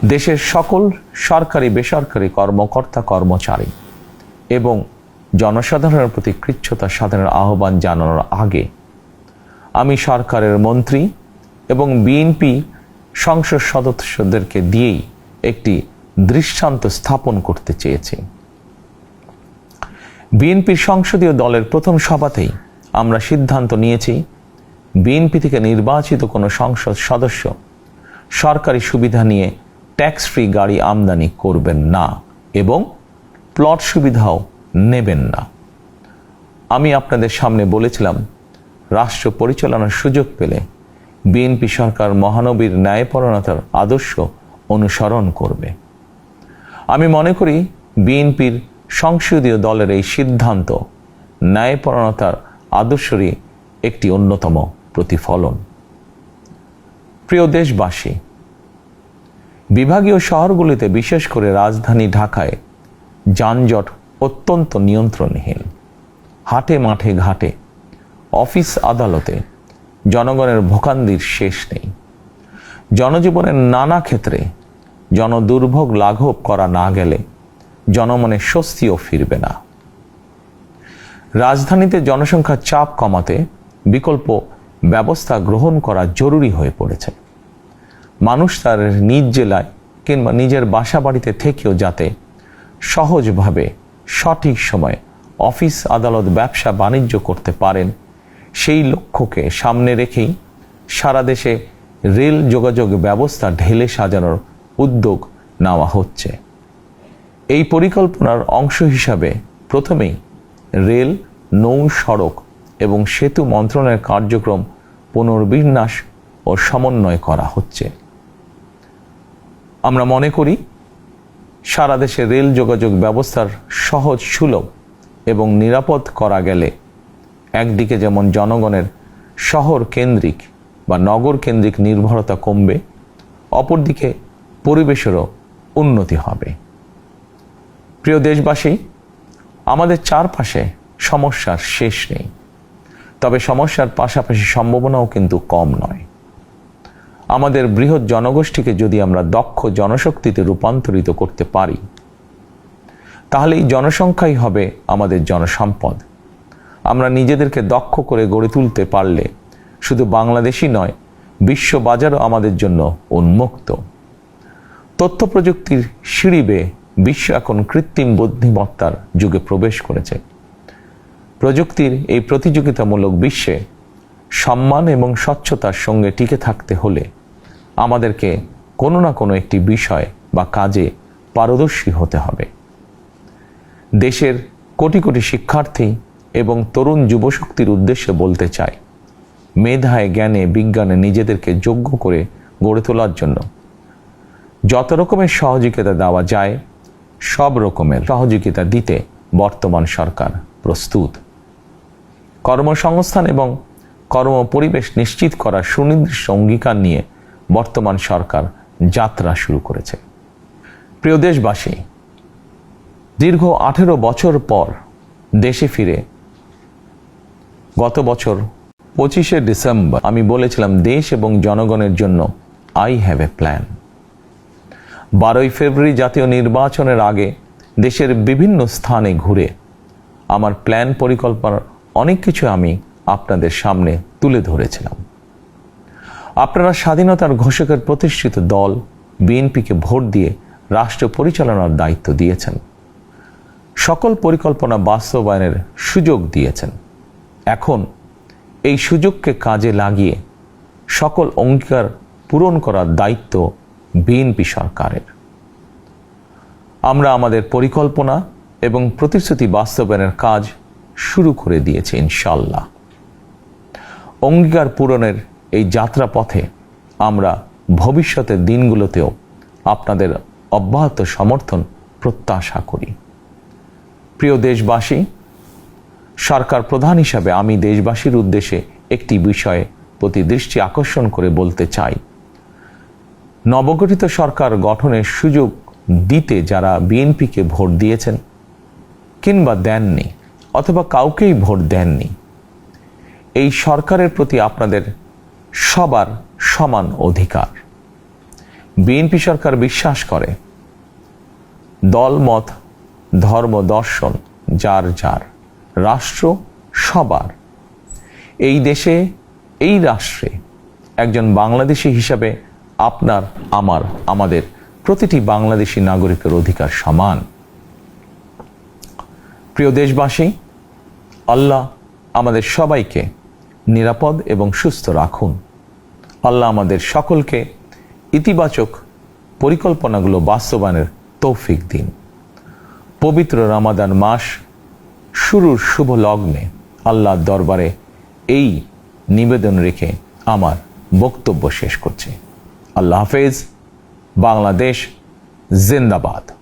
দেশের সকল সরকারি বেসরকারি কর্মকর্তা কর্মচারী এবং জনসাধারণের প্রতি কৃচ্ছ্রতা সাধনের আহ্বান জানানোর আগে আমি সরকারের মন্ত্রী এবং বিএনপি সংসদ সদস্যদেরকে দিয়েই একটি দৃষ্টান্ত স্থাপন করতে চেয়েছি। বিএনপির সংসদীয় দলের প্রথম সভাতেই আমরা সিদ্ধান্ত নিয়েছি বিএনপি থেকে নির্বাচিত কোনো সংসদ সদস্য সরকারি সুবিধা নিয়ে ট্যাক্স ফ্রি গাড়ি আমদানি করবেন না এবং প্লট সুবিধাও নেবেন না। আমি আপনাদের সামনে বলেছিলাম রাষ্ট্র পরিচালনার সুযোগ পেলে বিএনপি সরকার মহানবীর ন্যায়পরায়ণতার আদর্শ অনুসরণ করবে। আমি মনে করি বিএনপির সংসদীয় দলের এই সিদ্ধান্ত ন্যায়পরায়ণতার আদর্শেরই একটি অন্যতম প্রতিফলন। প্রিয় দেশবাসী, বিভাগীয় শহরগুলিতে বিশেষ করে রাজধানী ঢাকায় যানজট অত্যন্ত নিয়ন্ত্রণহীন। হাটে মাঠে ঘাটে, অফিস আদালতে জনগণের ভোগান্তির শেষ নেই। জনজীবনের নানা ক্ষেত্রে জনদুর্ভোগ লাঘব করা না গেলে জনমনে স্বস্তিও ফিরবে না। রাজধানীতে জনসংখ্যার চাপ কমাতে বিকল্প ব্যবস্থা গ্রহণ করা জরুরি হয়ে পড়েছে। মানুষ তার নিজ জেলায় কিংবা নিজের বাসা বাড়িতে থেকেও যাতে সহজভাবে সঠিক সময়ে অফিস আদালত ব্যবসা বাণিজ্য করতে পারেন, সেই লক্ষ্যকে সামনে রেখেই সারা দেশে রেল যোগাযোগ ব্যবস্থা ঢেলে সাজানোর উদ্যোগ নেওয়া হচ্ছে। এই পরিকল্পনার অংশ হিসাবে প্রথমেই রেল, নৌ, সড়ক এবং সেতু মন্ত্রণালয়ের কার্যক্রম পুনর্বিন্যাস ও সমন্বয় করা হচ্ছে। আমরা মনে করি সারা দেশে রেল যোগাযোগ ব্যবস্থার সহজ, সুলভ এবং নিরাপদ করা গেলে একদিকে যেমন জনগণের শহর কেন্দ্রিক বা নগর কেন্দ্রিক নির্ভরতা কমবে, অপরদিকে পরিবেশেরও উন্নতি হবে। প্রিয় দেশবাসী, আমাদের চারপাশে সমস্যার শেষ নেই, তবে সমস্যার পাশাপাশি সম্ভাবনাও কিন্তু কম নয়। আমাদের বৃহৎ জনগোষ্ঠীকে যদি আমরা দক্ষ জনশক্তিতে রূপান্তরিত করতে পারি, তাহলে এই জনসংখ্যাই হবে আমাদের জনসম্পদ। আমরা নিজেদেরকে দক্ষ করে গড়ে তুলতে পারলে শুধু বাংলাদেশই নয়, বিশ্ব বাজারও আমাদের জন্য উন্মুক্ত। তথ্য প্রযুক্তির সিঁড়ি বেয়ে বিশ্ব এখন কৃত্রিম বুদ্ধিমত্তার যুগে প্রবেশ করেছে। প্রযুক্তির এই প্রতিযোগিতামূলক বিশ্বে সম্মান এবং স্বচ্ছতার সঙ্গে টিকে থাকতে হলে আমাদেরকে কোনো না কোনো একটি বিষয় বা কাজে পারদর্শী হতে হবে। দেশের কোটি কোটি শিক্ষার্থী এবং তরুণ যুবশক্তির উদ্দেশ্যে বলতে চাই, মেধায়, জ্ঞানে, বিজ্ঞানে নিজেদেরকে যোগ্য করে গড়ে তোলার জন্য যত রকমের সহযোগিতা দেওয়া যায় সব রকমের সহযোগিতা দিতে বর্তমান সরকার প্রস্তুত। কর্মসংস্থান এবং কর্মপরিবেশ নিশ্চিত করার সুনির্দিষ্ট অঙ্গীকার নিয়ে বর্তমান সরকার যাত্রা শুরু করেছে। প্রিয় দেশবাসী, দীর্ঘ 18 বছর পর দেশে ফিরে গত বছর 25শে ডিসেম্বর আমি বলেছিলাম দেশ এবং জনগণের জন্য আই হ্যাভ এ প্ল্যান। 12ই ফেব্রুয়ারি জাতীয় নির্বাচনের আগে দেশের বিভিন্ন স্থানে ঘুরে আমার প্ল্যান পরিকল্পনার অনেক কিছু আমি আপনাদের সামনে তুলে ধরেছিলাম। আপনারা স্বাধীনতার ঘোষকের প্রতিষ্ঠিত দল বিএনপিকে ভোট দিয়ে রাষ্ট্র পরিচালনার দায়িত্ব দিয়েছেন। সকল পরিকল্পনা বাস্তবায়নের সুযোগ দিয়েছেন। এখন এই সুযোগকে কাজে লাগিয়ে সকল অঙ্গীকার পূরণ করার দায়িত্ব বিএনপি সরকারের। আমরা আমাদের পরিকল্পনা এবং প্রতিশ্রুতি বাস্তবায়নের কাজ শুরু করে দিয়েছি ইনশাআল্লাহ। অঙ্গীকার পূরণের এই যাত্রা পথে আমরা ভবিষ্যতের দিনগুলোতেও আপনাদের অব্যাহত সমর্থন প্রত্যাশা করি। প্রিয় দেশবাসী, সরকার প্রধান হিসাবে আমি দেশবাসীর উদ্দেশ্যে একটি বিষয়ে প্রতি দৃষ্টি আকর্ষণ করে বলতে চাই। নবগঠিত সরকার গঠনের সুযোগ দিতে যারা বিএনপিকে ভোট দিয়েছেন কিংবা দেননি অথবা কাউকেই ভোট দেননি, এই সরকারের প্রতি আপনাদের সবার সমান অধিকার। বিএনপি সরকার বিশ্বাস করে দলমত ধর্ম দর্শন যার যার, রাষ্ট্র সবার। এই দেশে এই রাষ্ট্রে একজন বাংলাদেশি হিসাবে আপনার আমার আমাদের প্রতিটি বাংলাদেশি নাগরিকের অধিকার সমান। প্রিয় দেশবাসী, আল্লাহ আমাদের সবাইকে নিরাপদ এবং সুস্থ রাখুন। আল্লাহ আমাদের সকলকে ইতিবাচক পরিকল্পনাগুলো বাস্তবায়নের তৌফিক দিন। পবিত্র রমাদান মাস শুরুর শুভ লগ্নে আল্লাহর দরবারে এই নিবেদন রেখে আমার বক্তব্য শেষ করছি। আল্লাহ হাফেজ। বাংলাদেশ জিন্দাবাদ।